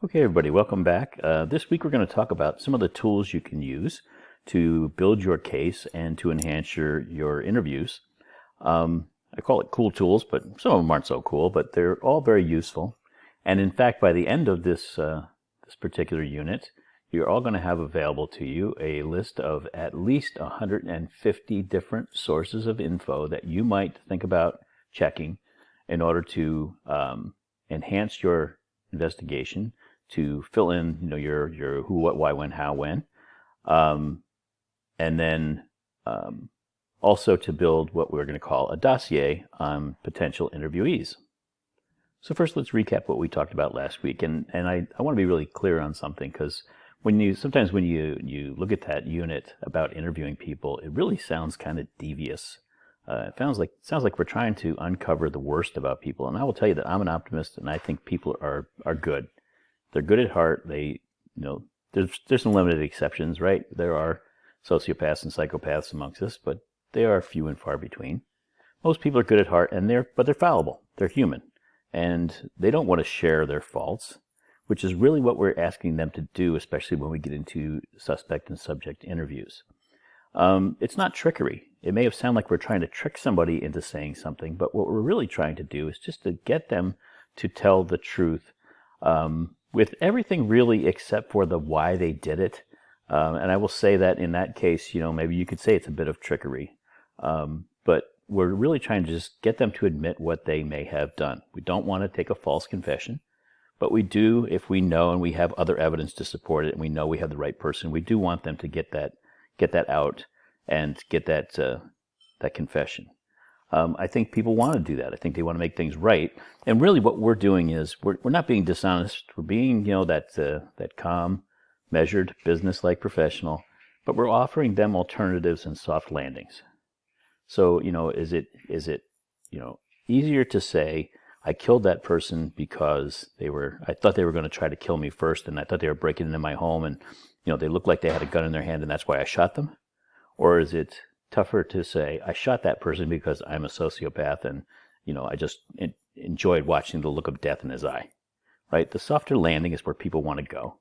Okay, everybody, welcome back. This week we're going to talk about some of the tools you can use to build your case and to enhance your interviews. I call it cool tools, but some of them aren't so cool, but they're all very useful. And in fact, by the end of this particular unit, you're all going to have available to you a list of at least 150 different sources of info that you might think about checking in order to enhance your investigation, to fill in, your who, what, why, when, how, when, and then also to build what we're going to call a dossier on potential interviewees. So first, let's recap what we talked about last week, and I want to be really clear on something, because sometimes when you look at that unit about interviewing people, it really sounds kind of devious. It sounds like we're trying to uncover the worst about people, and I will tell you that I'm an optimist, and I think people are good. They're good at heart. There's some limited exceptions, right? There are sociopaths and psychopaths amongst us, but they are few and far between. Most people are good at heart, but they're fallible. They're human, and they don't want to share their faults, which is really what we're asking them to do, especially when we get into suspect and subject interviews. It's not trickery. It may have sounded like we're trying to trick somebody into saying something, but what we're really trying to do is just to get them to tell the truth, with everything really except for the why they did it. And I will say that in that case, maybe you could say it's a bit of trickery. But we're really trying to just get them to admit what they may have done. We don't want to take a false confession, but we do, if we know and we have other evidence to support it and we know we have the right person, we do want them to get that out and get that confession. I think people want to do that. I think they want to make things right. And really what we're doing is we're not being dishonest. We're being, that calm, measured, business-like professional, but we're offering them alternatives and soft landings. So, is it easier to say, I killed that person because I thought they were going to try to kill me first, and I thought they were breaking into my home, and, they looked like they had a gun in their hand, and that's why I shot them? Or is it tougher to say, I shot that person because I'm a sociopath and, I just enjoyed watching the look of death in his eye, right? The softer landing is where people want to go.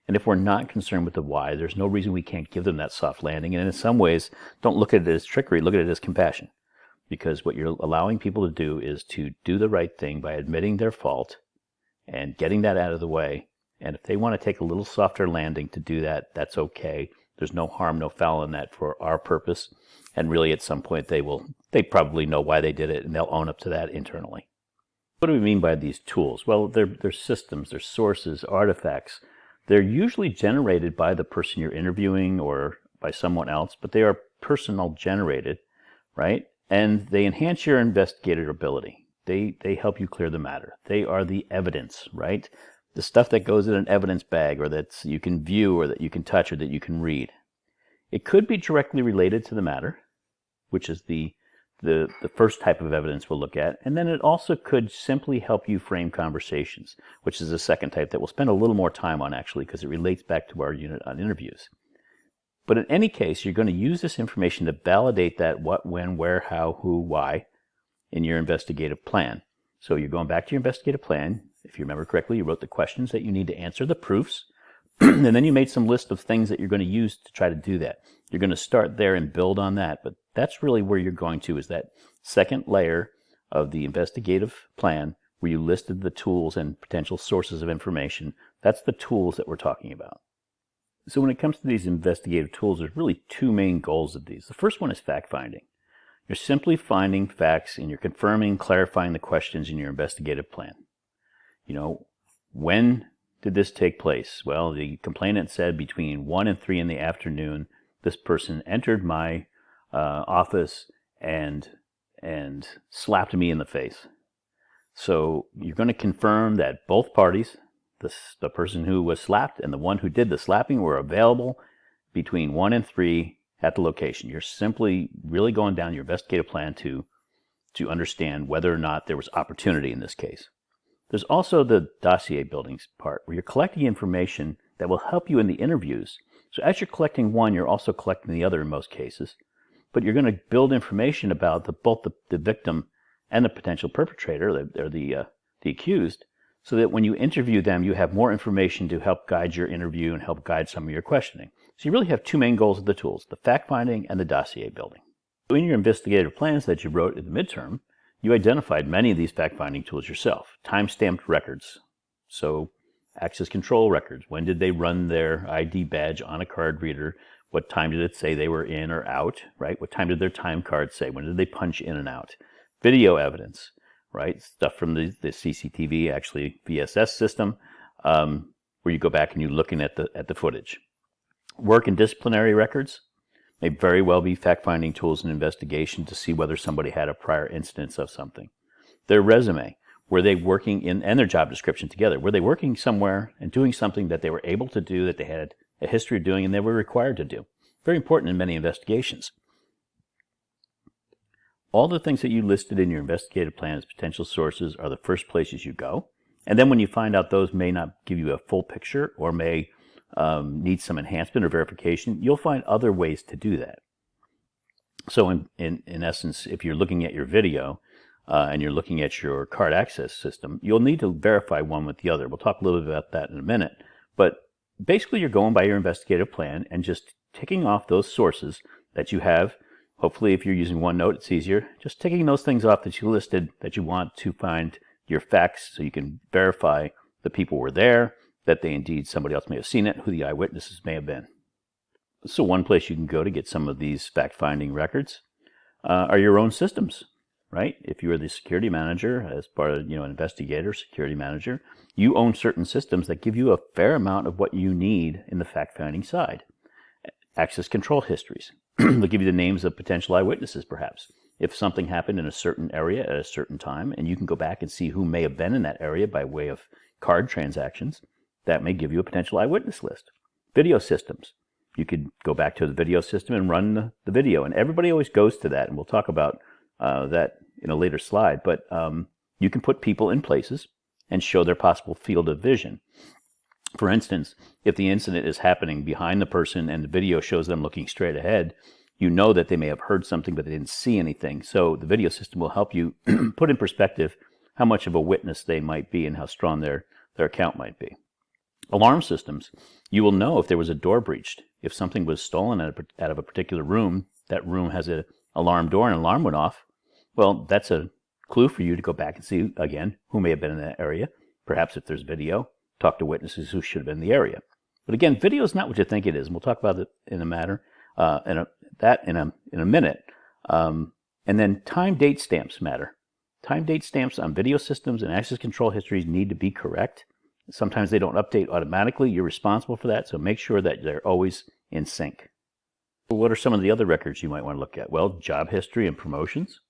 And if we're not concerned with the why, there's no reason we can't give them that soft landing. And in some ways, don't look at it as trickery, look at it as compassion. Because what you're allowing people to do is to do the right thing by admitting their fault and getting that out of the way. And if they want to take a little softer landing to do that, that's okay. There's no harm, no foul in that for our purpose. And really, at some point, they probably know why they did it, and they'll own up to that internally. What do we mean by these tools? Well, they're systems, they're sources, artifacts. They're usually generated by the person you're interviewing or by someone else, but they are personal generated, right? And they enhance your investigator ability. They help you clear the matter. They are the evidence, right? The stuff that goes in an evidence bag, or that you can view, or that you can touch, or that you can read. It could be directly related to the matter, which is the first type of evidence we'll look at. And then it also could simply help you frame conversations, which is the second type that we'll spend a little more time on, actually, because it relates back to our unit on interviews. But in any case, you're going to use this information to validate that what, when, where, how, who, why in your investigative plan. So you're going back to your investigative plan. If you remember correctly, you wrote the questions that you need to answer, the proofs, and then you made some list of things that you're going to use to try to do that. You're going to start there and build on that, but that's really where you're going to, is that second layer of the investigative plan where you listed the tools and potential sources of information. That's the tools that we're talking about. So when it comes to these investigative tools, there's really two main goals of these. The first one is fact-finding. You're simply finding facts and you're confirming, clarifying the questions in your investigative plan. When did this take place? Well, the complainant said between 1 and 3 in the afternoon, this person entered my office and slapped me in the face. So you're going to confirm that both parties, the person who was slapped and the one who did the slapping, were available between 1 and 3 at the location. You're simply really going down your investigative plan to understand whether or not there was opportunity in this case. There's also the dossier building part, where you're collecting information that will help you in the interviews. So as you're collecting one, you're also collecting the other in most cases. But you're going to build information about both the victim and the potential perpetrator, or the accused, so that when you interview them, you have more information to help guide your interview and help guide some of your questioning. So you really have two main goals of the tools, the fact-finding and the dossier building. In your investigative plans that you wrote in the midterm, you identified many of these fact-finding tools yourself. Time-stamped records, so access control records. When did they run their ID badge on a card reader? What time did it say they were in or out, right? What time did their time card say? When did they punch in and out? Video evidence, right? Stuff from the CCTV, actually VSS system, where you go back and you're looking at the footage. Work and disciplinary records may very well be fact-finding tools in investigation to see whether somebody had a prior instance of something. Their resume, were they working in, and their job description together, were they working somewhere and doing something that they were able to do, that they had a history of doing and they were required to do? Very important in many investigations. All the things that you listed in your investigative plan as potential sources are the first places you go. And then when you find out those may not give you a full picture or may need some enhancement or verification, you'll find other ways to do that. So in essence, if you're looking at your video and you're looking at your card access system, you'll need to verify one with the other. We'll talk a little bit about that in a minute. But basically, you're going by your investigative plan and just ticking off those sources that you have. Hopefully, if you're using OneNote, it's easier. Just ticking those things off that you listed that you want to find your facts so you can verify the people were there, that they indeed, somebody else may have seen it, who the eyewitnesses may have been. So one place you can go to get some of these fact-finding records are your own systems, right? If you are the security manager, as part of, an investigator, security manager, you own certain systems that give you a fair amount of what you need in the fact-finding side. Access control histories. They'll give you the names of potential eyewitnesses, perhaps. If something happened in a certain area at a certain time, and you can go back and see who may have been in that area by way of card transactions, that may give you a potential eyewitness list. Video systems. You could go back to the video system and run the video. And everybody always goes to that, and we'll talk about that in a later slide. But you can put people in places and show their possible field of vision. For instance, if the incident is happening behind the person and the video shows them looking straight ahead, you know that they may have heard something but they didn't see anything. So the video system will help you put in perspective how much of a witness they might be and how strong their account might be. Alarm systems. You will know if there was a door breached. If something was stolen out of a particular room, that room has an alarm door and an alarm went off, well, that's a clue for you to go back and see, again, who may have been in that area. Perhaps if there's video, talk to witnesses who should have been in the area. But again, video is not what you think it is, and we'll talk about it in a minute. And then time date stamps matter. Time date stamps on video systems and access control histories need to be correct. Sometimes they don't update automatically. You're responsible for that, so make sure that they're always in sync. What are some of the other records you might want to look at? Well, job history and promotions,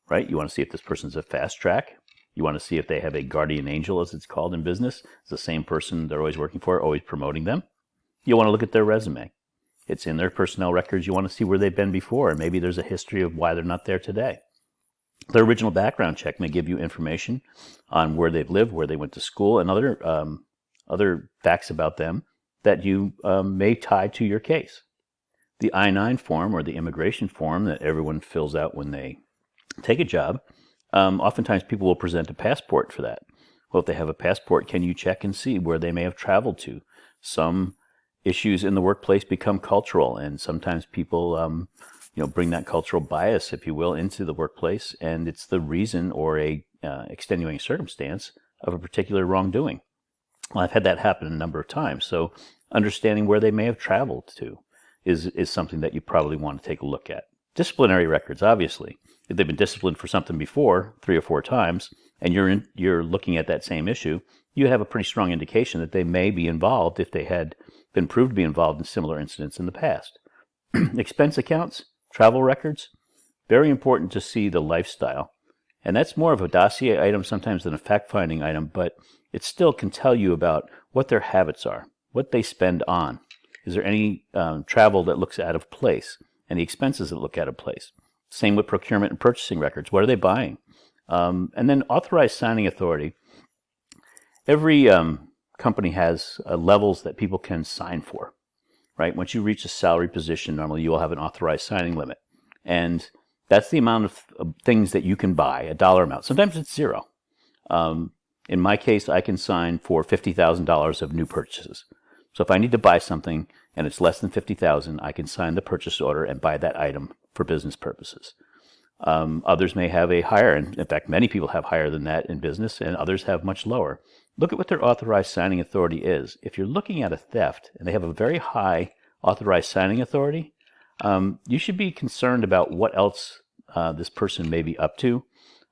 right? You want to see if this person's a fast track. You want to see if they have a guardian angel, as it's called in business. It's the same person they're always working for, always promoting them. You want to look at their resume. It's in their personnel records. You want to see where they've been before, and maybe there's a history of why they're not there today. Their original background check may give you information on where they've lived, where they went to school, and other facts about them that you may tie to your case. The I-9 form, or the immigration form that everyone fills out when they take a job, oftentimes people will present a passport for that. Well, if they have a passport, can you check and see where they may have traveled to? Some issues in the workplace become cultural, and sometimes people bring that cultural bias, if you will, into the workplace, and it's the reason or a extenuating circumstance of a particular wrongdoing. Well, I've had that happen a number of times, so understanding where they may have traveled to is something that you probably want to take a look at. Disciplinary records, obviously. If they've been disciplined for something before 3 or 4 times, and you're looking at that same issue, you have a pretty strong indication that they may be involved if they had been proved to be involved in similar incidents in the past. Expense accounts, travel records, very important to see the lifestyle. And that's more of a dossier item sometimes than a fact-finding item, but it still can tell you about what their habits are, what they spend on. Is there any travel that looks out of place? Any expenses that look out of place? Same with procurement and purchasing records. What are they buying? And then authorized signing authority. Every company has levels that people can sign for, right? Once you reach a salary position, normally you will have an authorized signing limit. And that's the amount of things that you can buy, a dollar amount. Sometimes it's 0. In my case, I can sign for $50,000 of new purchases. So if I need to buy something and it's less than $50,000, I can sign the purchase order and buy that item for business purposes. Others may have a higher, and in fact, many people have higher than that in business, and others have much lower. Look at what their authorized signing authority is. If you're looking at a theft and they have a very high authorized signing authority, you should be concerned about what else this person may be up to.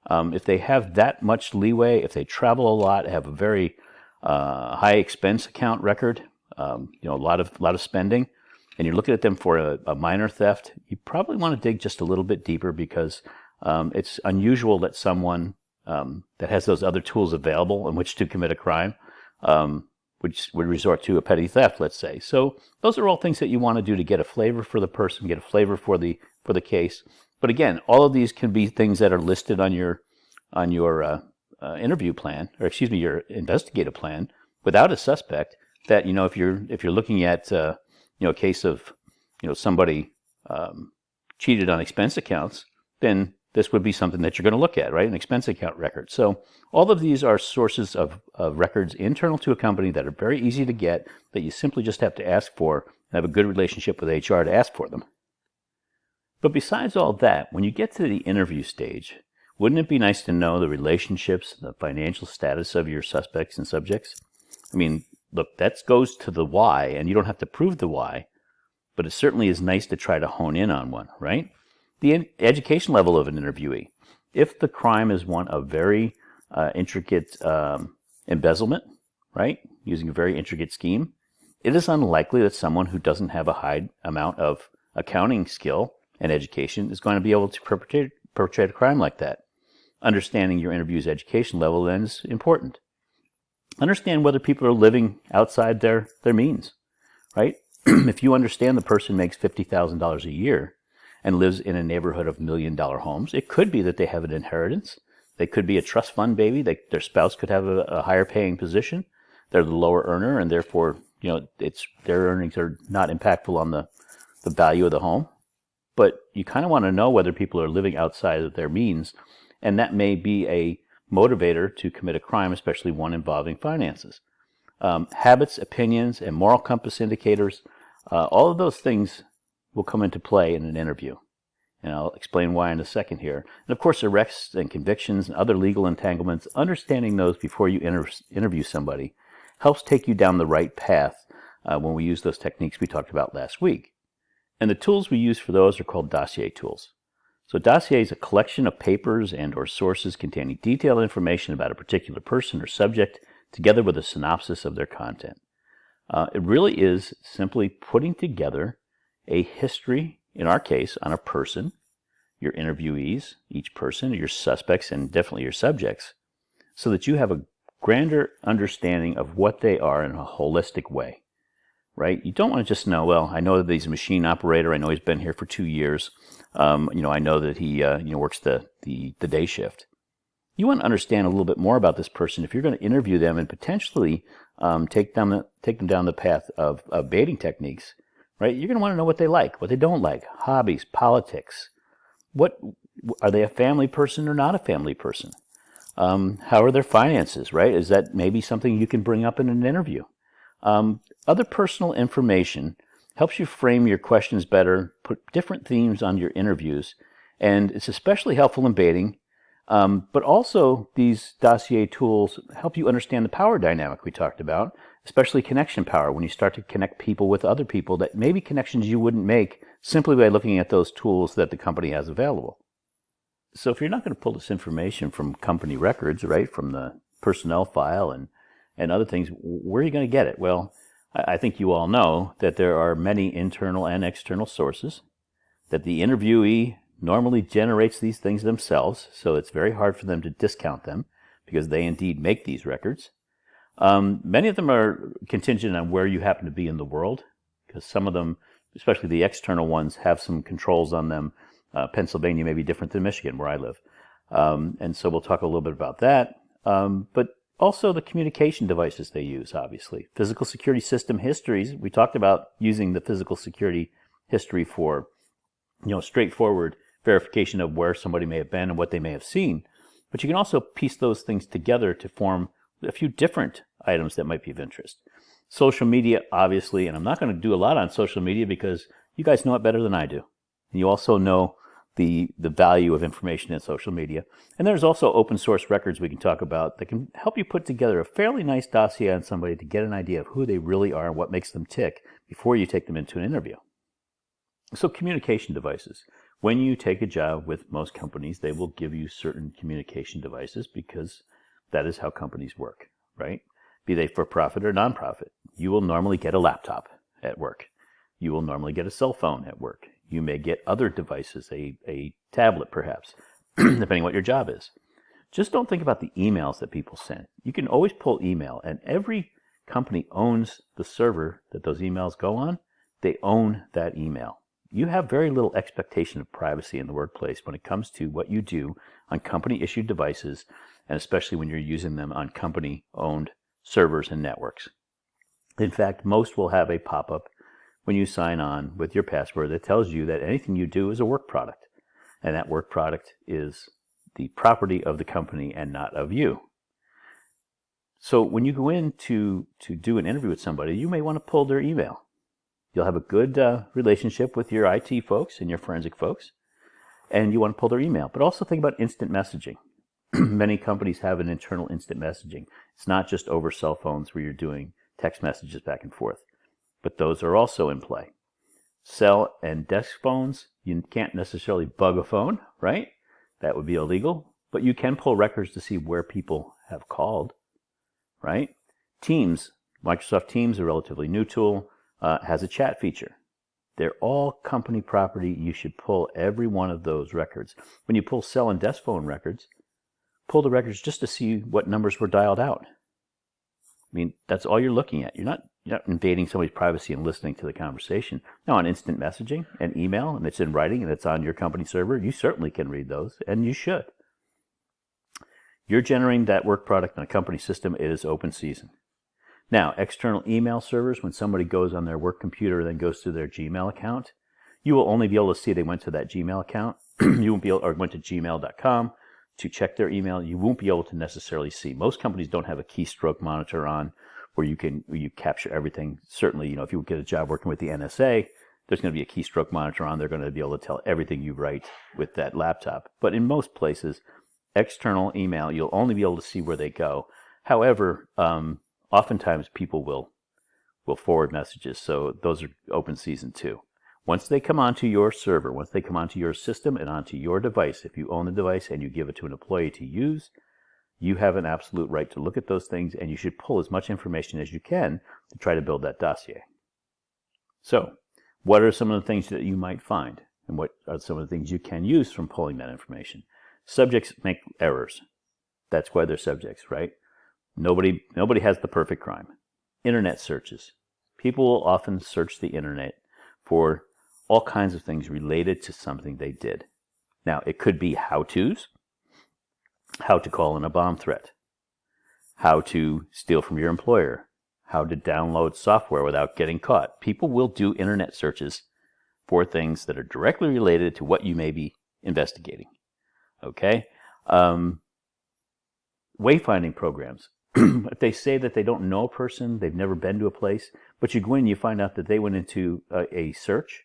If they have that much leeway, if they travel a lot, have a very high expense account record, a lot of spending, and you're looking at them for a minor theft, you probably want to dig just a little bit deeper, because it's unusual that someone that has those other tools available in which to commit a crime, which would resort to a petty theft, let's say. So those are all things that you want to do to get a flavor for the person, get a flavor for the case. But again, all of these can be things that are listed on your interview plan, or excuse me, your investigative plan, without a suspect. That if you're looking at a case of somebody cheated on expense accounts, then this would be something that you're going to look at, right? An expense account record. So all of these are sources of records internal to a company that are very easy to get, that you simply just have to ask for and have a good relationship with HR to ask for them. But besides all that, when you get to the interview stage, wouldn't it be nice to know the relationships, the financial status of your suspects and subjects? I mean, look, that goes to the why, and you don't have to prove the why, but it certainly is nice to try to hone in on one, right? The education level of an interviewee. If the crime is one of very intricate embezzlement, right, using a very intricate scheme, it is unlikely that someone who doesn't have a high amount of accounting skill and education is going to be able to perpetrate a crime like that. Understanding your interview's education level then is important. Understand whether people are living outside their means, right? If you understand the person makes $50,000 a year and lives in a neighborhood of $1 million homes, it could be that they have an inheritance. They could be a trust fund baby. Their spouse could have a higher paying position. They're the lower earner, and therefore, their earnings are not impactful on the value of the home. But you kind of want to know whether people are living outside of their means, and that may be a motivator to commit a crime, especially one involving finances. Habits, opinions, and moral compass indicators, all of those things will come into play in an interview. And I'll explain why in a second here. And of course, arrests and convictions and other legal entanglements, understanding those before you interview somebody helps take you down the right path when we use those techniques we talked about last week. And the tools we use for those are called dossier tools. So dossier is a collection of papers and or sources containing detailed information about a particular person or subject, together with a synopsis of their content. It really is simply putting together a history, in our case, on a person, your interviewees, each person, your suspects, and definitely your subjects, so that you have a grander understanding of what they are in a holistic way, right? You don't want to just know, well, I know that he's a machine operator. I know he's been here for 2 years. I know that he works the day shift. You want to understand a little bit more about this person if you're going to interview them and potentially take them down the path of baiting techniques, right? You're going to want to know what they like, what they don't like, hobbies, politics. What are they, a family person or not a family person? How are their finances, right? Is that maybe something you can bring up in an interview? Other personal information helps you frame your questions better, put different themes on your interviews, and it's especially helpful in baiting. But also, these dossier tools help you understand the power dynamic we talked about, especially connection power, when you start to connect people with other people that maybe connections you wouldn't make simply by looking at those tools that the company has available. So if you're not going to pull this information from company records, right, from the personnel file and other things, where are you going to get it? Well, I think you all know that there are many internal and external sources, that the interviewee normally generates these things themselves, so it's very hard for them to discount them because they indeed make these records. Many of them are contingent on where you happen to be in the world, because some of them, especially the external ones, have some controls on them. Pennsylvania may be different than Michigan, where I live. And so we'll talk a little bit about that. But also the communication devices they use, obviously. Physical security system histories. We talked about using the physical security history for, straightforward verification of where somebody may have been and what they may have seen. But you can also piece those things together to form a few different items that might be of interest. Social media, obviously, and I'm not going to do a lot on social media because you guys know it better than I do. And you also know the value of information in social media. And there's also open source records we can talk about that can help you put together a fairly nice dossier on somebody to get an idea of who they really are and what makes them tick before you take them into an interview. So communication devices. When you take a job with most companies, they will give you certain communication devices because that is how companies work, right? Be they for profit or non-profit. You will normally get a laptop at work. You will normally get a cell phone at work. You may get other devices, a tablet perhaps, depending on what your job is. Just don't think about the emails that people send. You can always pull email, and every company owns the server that those emails go on. They own that email. You have very little expectation of privacy in the workplace when it comes to what you do on company-issued devices, and especially when you're using them on company-owned servers and networks. In fact, most will have a pop-up when you sign on with your password that tells you that anything you do is a work product, and that work product is the property of the company and not of you. So when you go in to do an interview with somebody, you may want to pull their email. You'll have a good relationship with your IT folks and your forensic folks, and you want to pull their email. But also think about instant messaging. Many companies have an internal instant messaging. It's not just over cell phones where you're doing text messages back and forth, but those are also in play. Cell and desk phones, you can't necessarily bug a phone, right? That would be illegal, but you can pull records to see where people have called, right? Teams, Microsoft Teams, a relatively new tool, has a chat feature. They're all company property. You should pull every one of those records. When you pull cell and desk phone records, pull the records just to see what numbers were dialed out. I mean, that's all you're looking at. You're not invading somebody's privacy and listening to the conversation. Now, on instant messaging and email, and it's in writing and it's on your company server, you certainly can read those, and you should. You're generating that work product on a company system. It is open season. Now, external email servers, when somebody goes on their work computer and then goes to their Gmail account, you will only be able to see they went to that Gmail account. You won't be able, or went to gmail.com to check their email. You won't be able to necessarily see. Most companies don't have a keystroke monitor on where you capture everything. Certainly, if you get a job working with the NSA, there's going to be a keystroke monitor on. They're going to be able to tell everything you write with that laptop. But in most places, external email, you'll only be able to see where they go. However, oftentimes people will forward messages, so those are open season too. Once they come onto your server, once they come onto your system and onto your device, if you own the device and you give it to an employee to use, you have an absolute right to look at those things, and you should pull as much information as you can to try to build that dossier. So, what are some of the things that you might find, and what are some of the things you can use from pulling that information? Subjects make errors. That's why they're subjects, right? Nobody has the perfect crime. Internet searches. People will often search the internet for all kinds of things related to something they did. Now, it could be how-tos, how to call in a bomb threat, how to steal from your employer, how to download software without getting caught. People will do internet searches for things that are directly related to what you may be investigating. Okay? Wayfinding programs. If they say that they don't know a person, they've never been to a place, but you go in and you find out that they went into a search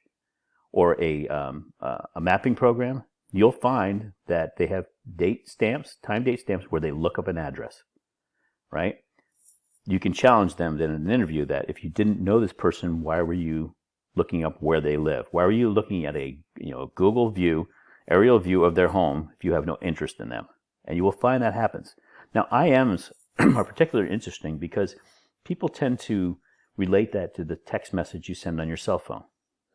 or a mapping program, you'll find that they have time date stamps where they look up an address, right? You can challenge them then in an interview that if you didn't know this person, why were you looking up where they live? Why were you looking at a Google view, aerial view of their home if you have no interest in them? And you will find that happens. Now, IMs are particularly interesting because people tend to relate that to the text message you send on your cell phone.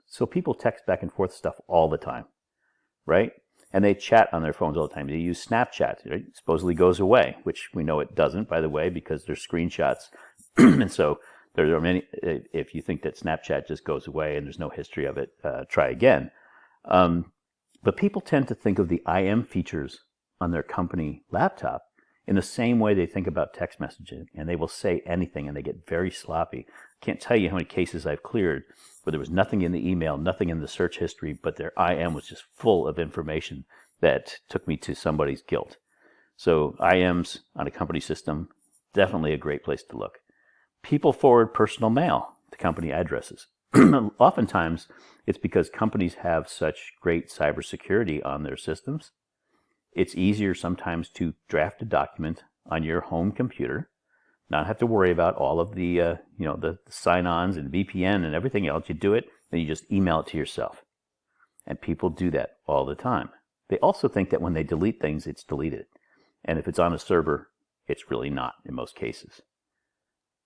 So people text back and forth stuff all the time, right? And they chat on their phones all the time. They use Snapchat. Right? It supposedly goes away, which we know it doesn't, by the way, because there's screenshots. And so there are many, if you think that Snapchat just goes away and there's no history of it, try again. But people tend to think of the IM features on their company laptop in the same way they think about text messaging, and they will say anything, and they get very sloppy. Can't tell you how many cases I've cleared where there was nothing in the email, nothing in the search history, but their IM was just full of information that took me to somebody's guilt. So IMs on a company system, definitely a great place to look. People forward personal mail to company addresses. Oftentimes, it's because companies have such great cybersecurity on their systems. It's easier sometimes to draft a document on your home computer, not have to worry about all of the the sign-ons and VPN and everything else. You do it, then you just email it to yourself. And people do that all the time. They also think that when they delete things, it's deleted. And if it's on a server, it's really not in most cases.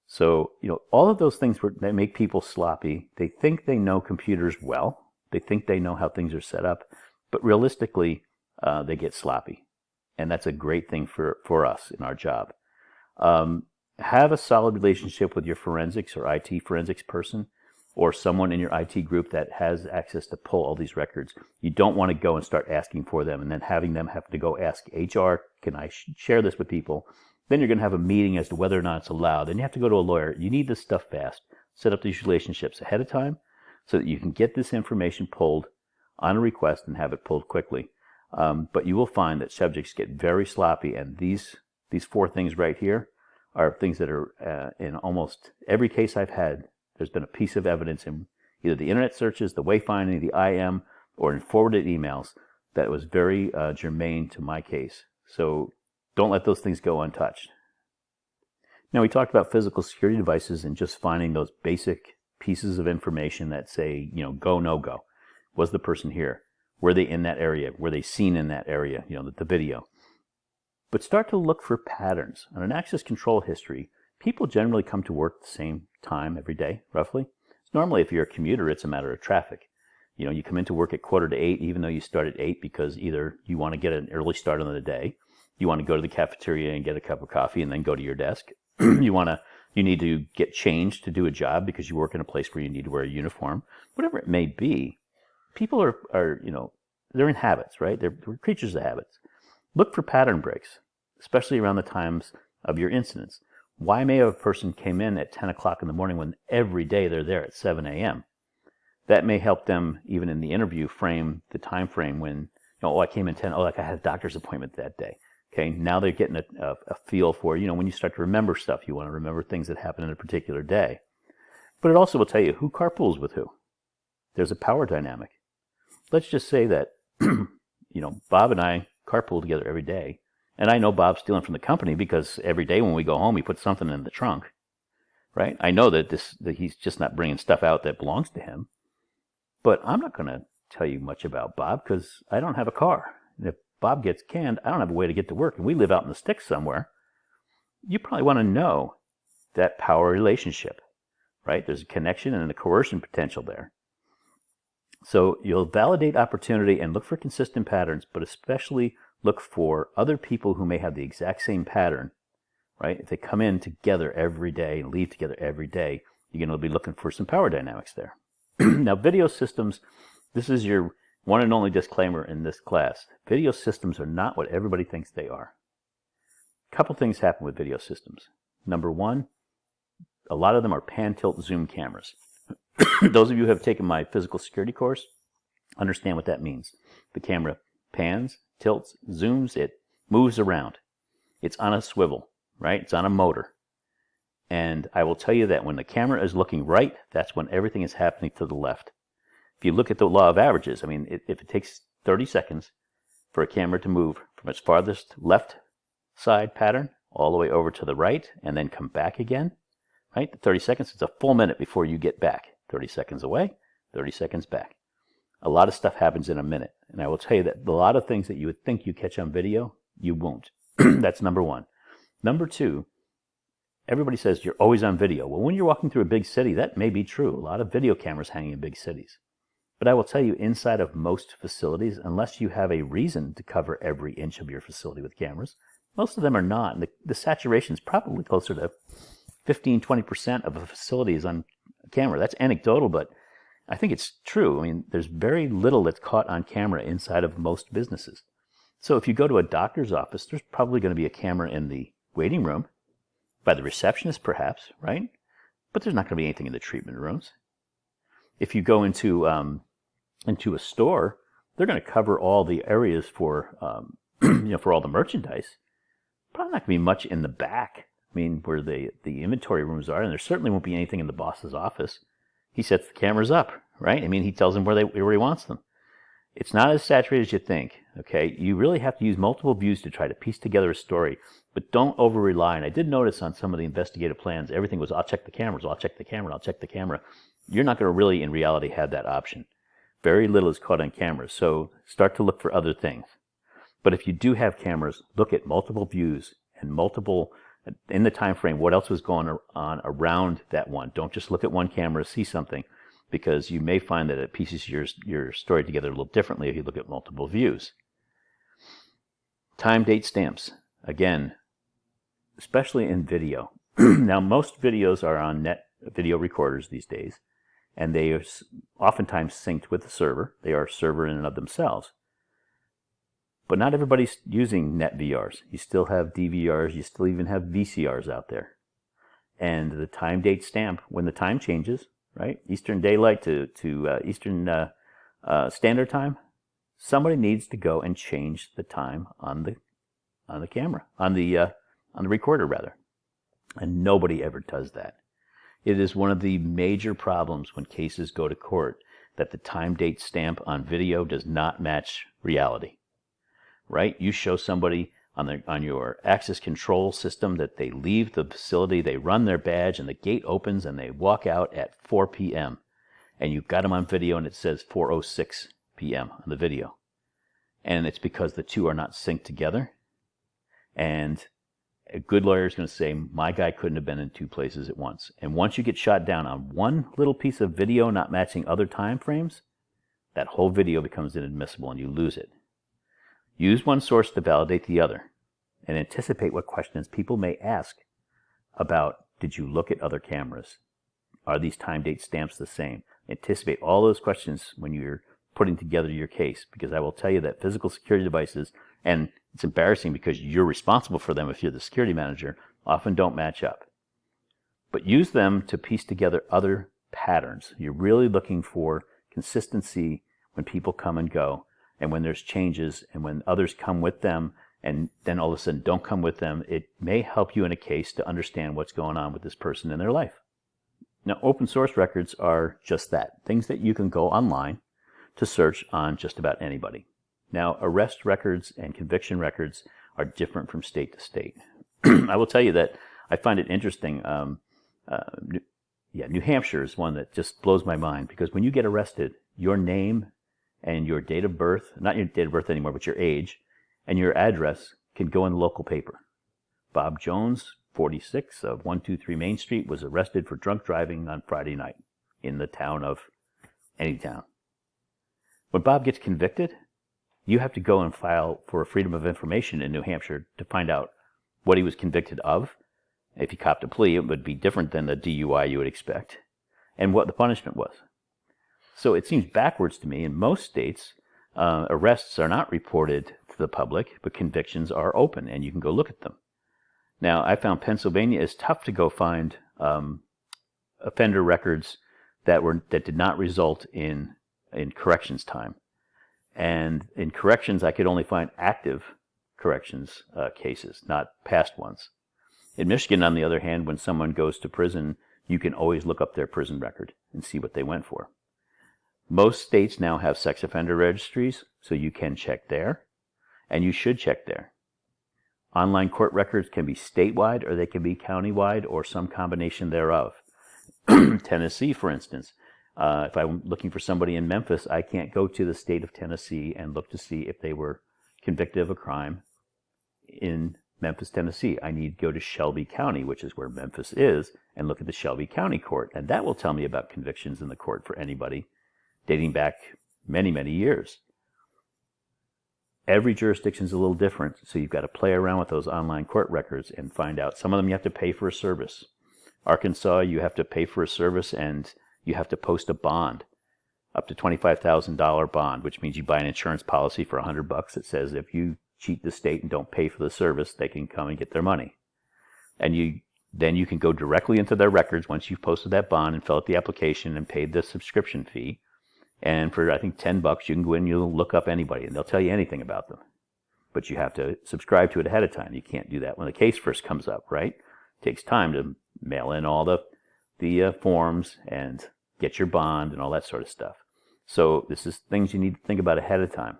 So, all of those things that make people sloppy. They think they know computers well. They think they know how things are set up. But realistically, they get sloppy. And that's a great thing for us in our job. Have a solid relationship with your forensics or IT forensics person, or someone in your IT group that has access to pull all these records. You don't want to go and start asking for them and then having them have to go ask HR, can I share this with people? Then you're going to have a meeting as to whether or not it's allowed. Then you have to go to a lawyer. You need this stuff fast. Set up these relationships ahead of time so that you can get this information pulled on a request and have it pulled quickly. But you will find that subjects get very sloppy, and these 4 things right here are things that are in almost every case I've had. There's been a piece of evidence in either the internet searches, the wayfinding, the IM, or in forwarded emails that was very germane to my case. So don't let those things go untouched. Now, we talked about physical security devices and just finding those basic pieces of information that say, go, no go. Was the person here? Were they in that area? Were they seen in that area? The video. But start to look for patterns. On an access control history, people generally come to work at the same time every day, roughly. Normally, if you're a commuter, it's a matter of traffic. You come into work at 7:45, even though you start at 8, because either you want to get an early start on the day, you want to go to the cafeteria and get a cup of coffee and then go to your desk. You need to get changed to do a job because you work in a place where you need to wear a uniform. Whatever it may be, people are they're in habits, right? They're creatures of habits. Look for pattern breaks, especially around the times of your incidents. Why may a person came in at 10 o'clock in the morning when every day they're there at 7 a.m.? That may help them, even in the interview, frame the time frame when, I came in 10, I had a doctor's appointment that day. Okay, now they're getting a feel for, when you start to remember stuff, you want to remember things that happened in a particular day. But it also will tell you who carpools with who. There's a power dynamic. Let's just say that, Bob and I carpool together every day. And I know Bob's stealing from the company because every day when we go home, he puts something in the trunk, right? I know that he's just not bringing stuff out that belongs to him. But I'm not going to tell you much about Bob because I don't have a car. And if Bob gets canned, I don't have a way to get to work, and we live out in the sticks somewhere. You probably want to know that power relationship, right? There's a connection and a coercion potential there. So you'll validate opportunity and look for consistent patterns, but especially look for other people who may have the exact same pattern, right? If they come in together every day and leave together every day, you're going to be looking for some power dynamics there. Now, video systems, this is your one and only disclaimer in this class. Video systems are not what everybody thinks they are. A couple things happen with video systems. Number one, a lot of them are pan-tilt zoom cameras. Those of you who have taken my physical security course understand what that means. The camera pans, tilts, zooms, it moves around. It's on a swivel, right? It's on a motor. And I will tell you that when the camera is looking right, that's when everything is happening to the left. If you look at the law of averages, if it takes 30 seconds for a camera to move from its farthest left side pattern all the way over to the right and then come back again, right? 30 seconds, it's a full minute before you get back. 30 seconds away, 30 seconds back. A lot of stuff happens in a minute. And I will tell you that a lot of things that you would think you catch on video, you won't. That's number one. Number two, everybody says you're always on video. Well, when you're walking through a big city, that may be true. A lot of video cameras hanging in big cities. But I will tell you, inside of most facilities, unless you have a reason to cover every inch of your facility with cameras, most of them are not. And the saturation is probably closer to 15-20% of a facility is on camera. That's anecdotal, but I think it's true. There's very little that's caught on camera inside of most businesses. So if you go to a doctor's office, there's probably going to be a camera in the waiting room, by the receptionist perhaps, right? But there's not going to be anything in the treatment rooms. If you go into a store, they're going to cover all the areas for for all the merchandise. Probably not going to be much in the back, mean, where the inventory rooms are, and there certainly won't be anything in the boss's office. He sets the cameras up, right? I mean, he tells them where he wants them. It's not as saturated as you think, okay? You really have to use multiple views to try to piece together a story, but don't over-rely. And I did notice on some of the investigative plans, everything was, I'll check the cameras, I'll check the camera, I'll check the camera. You're not going to really, in reality, have that option. Very little is caught on cameras, so start to look for other things. But if you do have cameras, look at multiple views and multiple, in the time frame, what else was going on around that one. Don't just look at one camera, see something, because you may find that it pieces your story together a little differently if you look at multiple views. Time date stamps. Again, especially in video. Now, most videos are on net video recorders these days, and they are oftentimes synced with the server. They are a server in and of themselves. But not everybody's using net VRs. You still have DVRs, you still even have VCRs out there. And the time date stamp, when the time changes, right? Eastern Daylight to Eastern Standard Time. Somebody needs to go and change the time on the camera, on the recorder rather, and nobody ever does that. It is one of the major problems when cases go to court that the time date stamp on video does not match reality. Right? You show somebody on your access control system that they leave the facility, they run their badge, and the gate opens, and they walk out at 4 p.m. And you've got them on video, and it says 4:06 p.m. on the video. And it's because the two are not synced together. And a good lawyer is going to say, my guy couldn't have been in two places at once. And once you get shot down on one little piece of video not matching other time frames, that whole video becomes inadmissible, and you lose it. Use one source to validate the other, and anticipate what questions people may ask about, did you look at other cameras? Are these time date stamps the same? Anticipate all those questions when you're putting together your case, because I will tell you that physical security devices, and it's embarrassing because you're responsible for them if you're the security manager, often don't match up. But use them to piece together other patterns. You're really looking for consistency when people come and go, and when there's changes, and when others come with them, and then all of a sudden don't come with them. It may help you in a case to understand what's going on with this person in their life. Now, open source records are just that, things that you can go online to search on just about anybody. Now, arrest records and conviction records are different from state to state. I will tell you that I find it interesting. New Hampshire is one that just blows my mind, because when you get arrested, your name and your date of birth, not your date of birth anymore, but your age, and your address can go in the local paper. Bob Jones, 46 of 123 Main Street, was arrested for drunk driving on Friday night in the town of any town. When Bob gets convicted, you have to go and file for Freedom of Information in New Hampshire to find out what he was convicted of. If he copped a plea, it would be different than the DUI you would expect, and what the punishment was. So it seems backwards to me. In most states, arrests are not reported to the public, but convictions are open, and you can go look at them. Now, I found Pennsylvania is tough to go find offender records that did not result in corrections time. And in corrections, I could only find active corrections cases, not past ones. In Michigan, on the other hand, when someone goes to prison, you can always look up their prison record and see what they went for. Most states now have sex offender registries, so you can check there, and you should check there. Online court records can be statewide, or they can be countywide, or some combination thereof. Tennessee, for instance, if I'm looking for somebody in Memphis, I can't go to the state of Tennessee and look to see if they were convicted of a crime in Memphis, Tennessee. I need to go to Shelby County, which is where Memphis is, and look at the Shelby County court, and that will tell me about convictions in the court for anybody dating back many, many years. Every jurisdiction is a little different, so you've got to play around with those online court records and find out. Some of them you have to pay for a service. Arkansas, you have to pay for a service, and you have to post a bond, up to $25,000 bond, which means you buy an insurance policy for $100 that says if you cheat the state and don't pay for the service, they can come and get their money. And then you can go directly into their records once you've posted that bond and fill out the application and paid the subscription fee. And for, I think, $10, you can go in and you'll look up anybody, and they'll tell you anything about them. But you have to subscribe to it ahead of time. You can't do that when the case first comes up, right? It takes time to mail in all the forms and get your bond and all that sort of stuff. So this is things you need to think about ahead of time.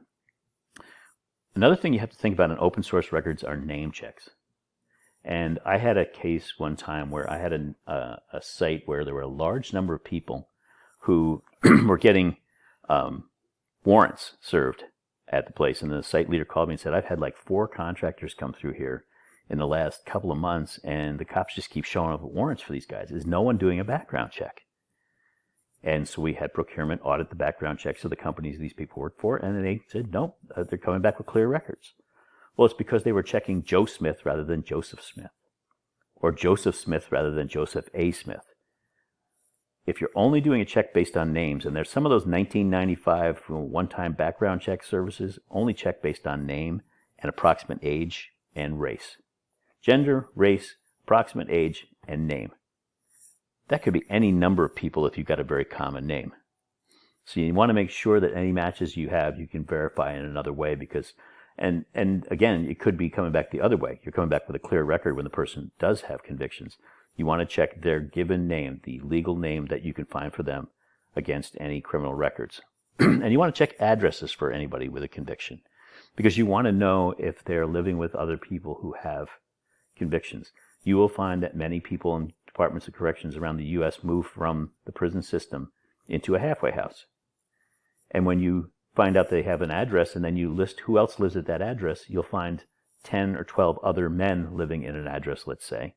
Another thing you have to think about in open source records are name checks. And I had a case one time where I had a site where there were a large number of people who were getting warrants served at the place. And the site leader called me and said, I've had like 4 contractors come through here in the last couple of months, and the cops just keep showing up with warrants for these guys. Is no one doing a background check? And so we had procurement audit the background checks of the companies these people worked for, and they said, no, they're coming back with clear records. Well, it's because they were checking Joe Smith rather than Joseph Smith, or Joseph Smith rather than Joseph A. Smith. If you're only doing a check based on names, and there's some of those 1995 one-time background check services only check based on name and approximate age and race. Gender, race, approximate age, and name. That could be any number of people if you've got a very common name. So you want to make sure that any matches you have, you can verify in another way, because, and again, it could be coming back the other way. You're coming back with a clear record when the person does have convictions. You want to check their given name, the legal name that you can find for them, against any criminal records. And you want to check addresses for anybody with a conviction, because you want to know if they're living with other people who have convictions. You will find that many people in departments of corrections around the U.S. move from the prison system into a halfway house. And when you find out they have an address and then you list who else lives at that address, you'll find 10 or 12 other men living in an address, let's say.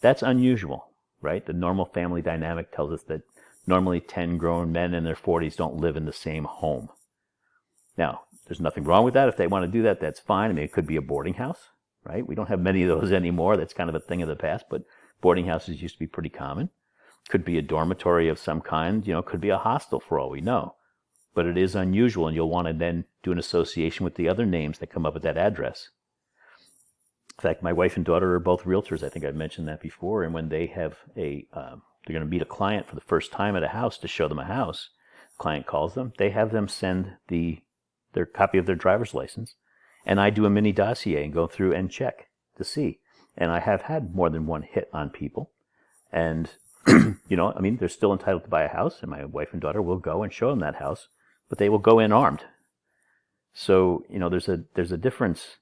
That's unusual, right? The normal family dynamic tells us that normally 10 grown men in their 40s don't live in the same home. Now, there's nothing wrong with that. If they want to do that, that's fine. I mean, it could be a boarding house, right? We don't have many of those anymore. That's kind of a thing of the past, but boarding houses used to be pretty common. Could be a dormitory of some kind, could be a hostel for all we know. But it is unusual, and you'll want to then do an association with the other names that come up at that address. In fact, my wife and daughter are both realtors. I think I've mentioned that before. And when they have they're going to meet a client for the first time at a house to show them a house, the client calls them, they have them send their copy of their driver's license, and I do a mini dossier and go through and check to see. And I have had more than one hit on people. And, they're still entitled to buy a house, and my wife and daughter will go and show them that house, but they will go in armed. So, there's a difference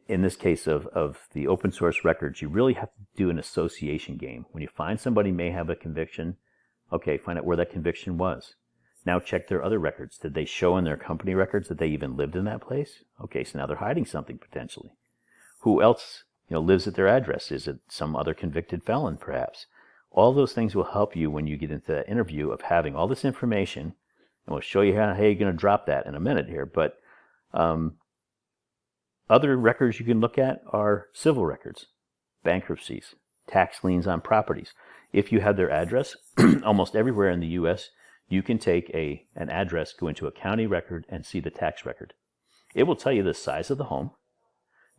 in this case of the open source records. You really have to do an association game. When you find somebody may have a conviction, okay, find out where that conviction was. Now check their other records. Did they show in their company records that they even lived in that place? Okay, so now they're hiding something potentially. Who else, lives at their address? Is it some other convicted felon, perhaps? All those things will help you when you get into that interview of having all this information, and we'll show you how you're going to drop that in a minute here. But other records you can look at are civil records, bankruptcies, tax liens on properties. If you have their address, almost everywhere in the U.S., you can take an address, go into a county record, and see the tax record. It will tell you the size of the home,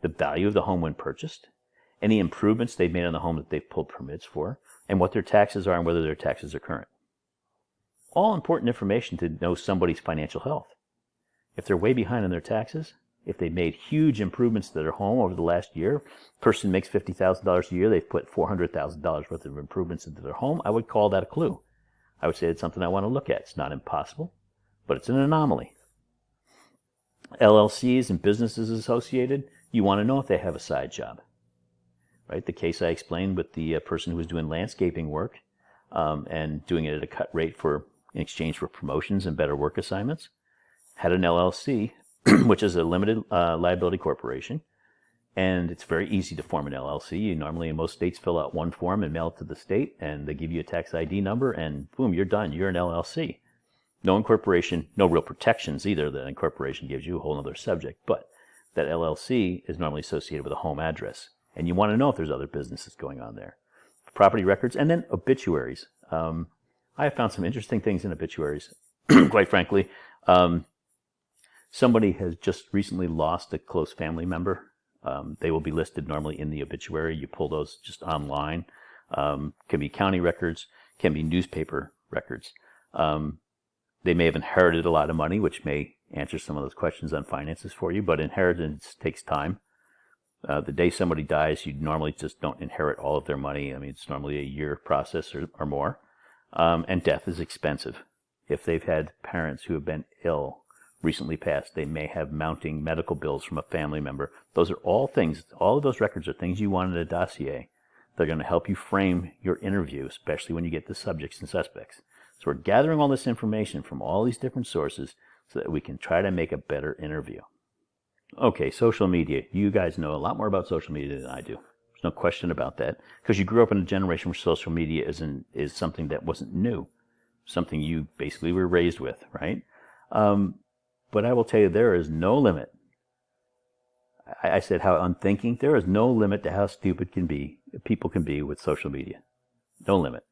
the value of the home when purchased, any improvements they've made on the home that they've pulled permits for, and what their taxes are and whether their taxes are current. All important information to know somebody's financial health. If they're way behind on their taxes, if they made huge improvements to their home over the last year, person makes $50,000 a year, they've put $400,000 worth of improvements into their home, I would call that a clue. I would say it's something I want to look at. It's not impossible, but it's an anomaly. LLCs and businesses associated, you want to know if they have a side job. Right? The case I explained with the person who was doing landscaping work and doing it at a cut rate in exchange for promotions and better work assignments, had an LLC, which is a limited liability corporation, and it's very easy to form an LLC. You normally, in most states, fill out one form and mail it to the state, and they give you a tax ID number, and boom, you're done. You're an LLC. No incorporation, no real protections either. The incorporation gives you a whole other subject, but that LLC is normally associated with a home address, and you want to know if there's other businesses going on there. Property records, and then obituaries. I have found some interesting things in obituaries, quite frankly. Somebody has just recently lost a close family member. They will be listed normally in the obituary. You pull those just online. Can be county records, can be newspaper records. They may have inherited a lot of money, which may answer some of those questions on finances for you, but inheritance takes time. The day somebody dies, you normally just don't inherit all of their money. I mean, it's normally a year process or more. And death is expensive. If they've had parents who have been ill, recently passed, they may have mounting medical bills from a family member. Those are all things, all of those records are things you want in a dossier. They're going to help you frame your interview, especially when you get to subjects and suspects. So we're gathering all this information from all these different sources so that we can try to make a better interview. Okay, social media. You guys know a lot more about social media than I do. There's no question about that, because you grew up in a generation where social media is something that wasn't new, something you basically were raised with, right? But I will tell you, there is no limit. I said how unthinking. There is no limit to how stupid people can be with social media. No limit.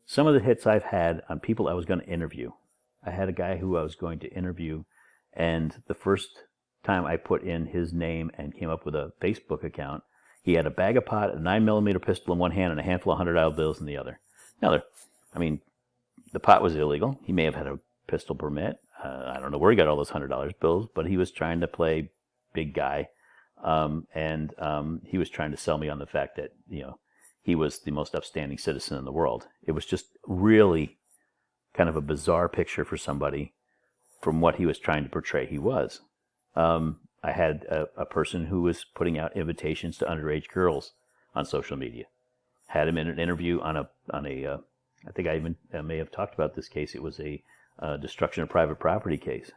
Some of the hits I've had on people I was going to interview. I had a guy who I was going to interview, and the first time I put in his name and came up with a Facebook account, he had a bag of pot, a 9mm pistol in one hand, and a handful of $100 bills in the other. Now, the pot was illegal. He may have had a pistol permit. I don't know where he got all those $100 bills, but he was trying to play big guy, and he was trying to sell me on the fact that he was the most upstanding citizen in the world. It was just really kind of a bizarre picture for somebody from what he was trying to portray he was. I had a person who was putting out invitations to underage girls on social media. Had him in an interview on a I think I even may have talked about this case. It was a destruction of private property case.